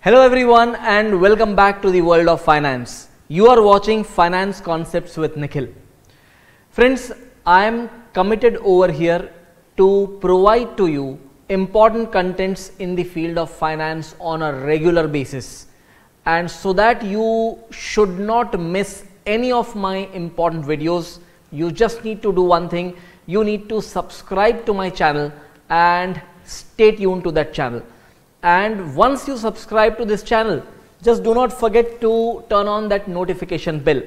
Hello everyone and welcome back to the world of finance. You are watching Finance Concepts with Nikhil. Friends, I am committed over here to provide to you important contents in the field of finance on a regular basis, and so that you should not miss any of my important videos, you just need to do one thing. You need to subscribe to my channel and stay tuned to that channel. And once you subscribe to this channel, just do not forget to turn on that notification bell,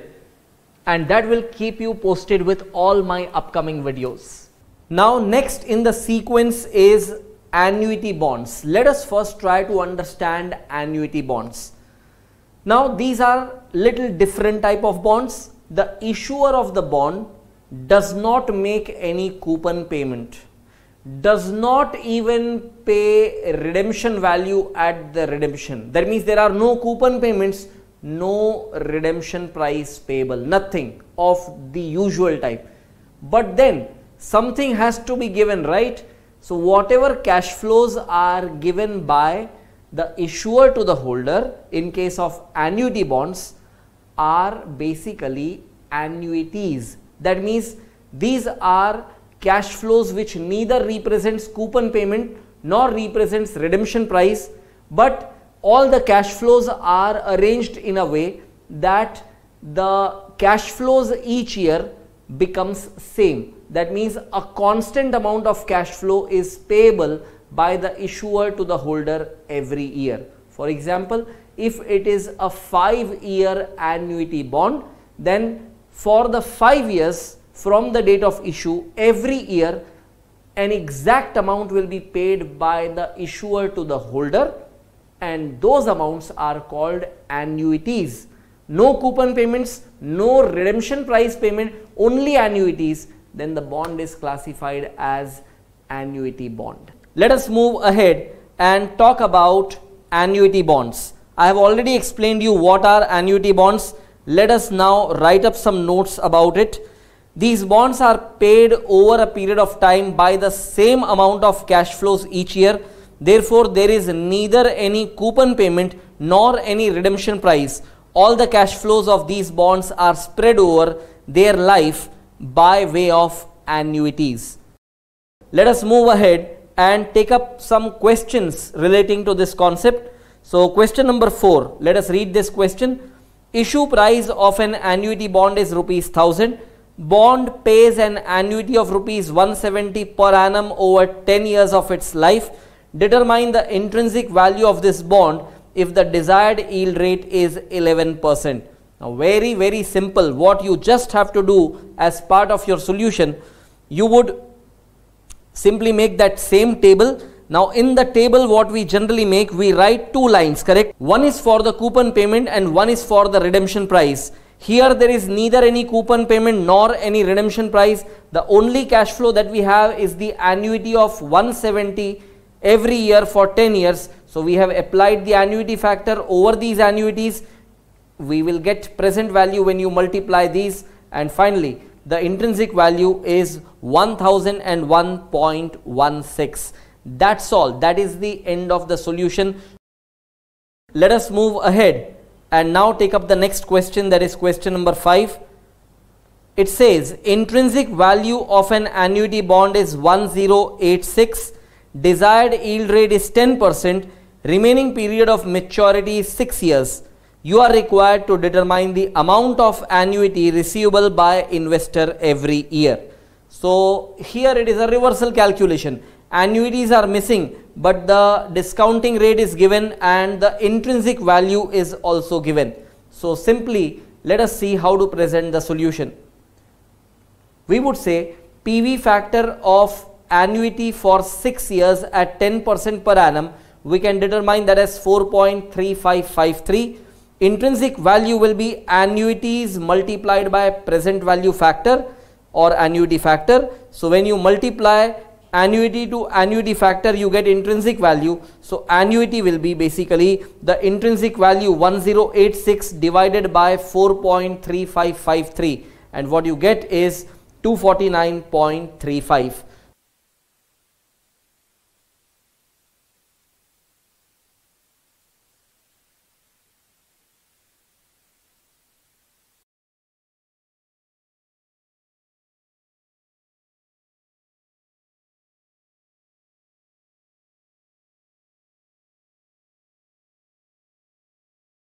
and that will keep you posted with all my upcoming videos. Now next in the sequence is annuity bonds. Let us first try to understand annuity bonds. Now these are little different type of bonds. The issuer of the bond does not make any coupon payment, does not even pay redemption value at the redemption. That means there are no coupon payments, no redemption price payable, nothing of the usual type. But then something has to be given, right? So whatever cash flows are given by the issuer to the holder in case of annuity bonds are basically annuities. That means these are cash flows which neither represents coupon payment nor represents redemption price, but all the cash flows are arranged in a way that the cash flows each year becomes same. That means a constant amount of cash flow is payable by the issuer to the holder every year. For example, if it is a 5-year annuity bond, then for the 5 years from the date of issue, every year an exact amount will be paid by the issuer to the holder, and those amounts are called annuities. No coupon payments, no redemption price payment, only annuities. Then the bond is classified as annuity bond. Let us move ahead and talk about annuity bonds. I have already explained you what are annuity bonds. Let us now write up some notes about it. These bonds are paid over a period of time by the same amount of cash flows each year. Therefore, there is neither any coupon payment nor any redemption price. All the cash flows of these bonds are spread over their life by way of annuities. Let us move ahead and take up some questions relating to this concept. So question number 4, let us read this question. Issue price of an annuity bond is ₹1000. Bond pays an annuity of ₹170 per annum over 10 years of its life. Determine the intrinsic value of this bond if the desired yield rate is 11%. Now very simple. What you just have to do as part of your solution, you would simply make that same table. Now in the table what we generally make, we write 2 lines, correct? One is for the coupon payment and one is for the redemption price. Here there is neither any coupon payment nor any redemption price. The only cash flow that we have is the annuity of 170 every year for 10 years. So we have applied the annuity factor over these annuities. We will get present value when you multiply these, and finally the intrinsic value is 1001.16. That's all. That is the end of the solution. Let us move ahead and now take up the next question, that is question number 5. It says intrinsic value of an annuity bond is 1086, desired yield rate is 10%, remaining period of maturity is 6 years. You are required to determine the amount of annuity receivable by investor every year. So here it is a reversal calculation. Annuities are missing, but the discounting rate is given and the intrinsic value is also given. So simply let us see how to present the solution. We would say PV factor of annuity for 6 years at 10% per annum, we can determine that as 4.3553. Intrinsic value will be annuities multiplied by present value factor or annuity factor. So when you multiply annuity to annuity factor, you get intrinsic value. So annuity will be basically the intrinsic value 1086 divided by 4.3553, and what you get is 249.35.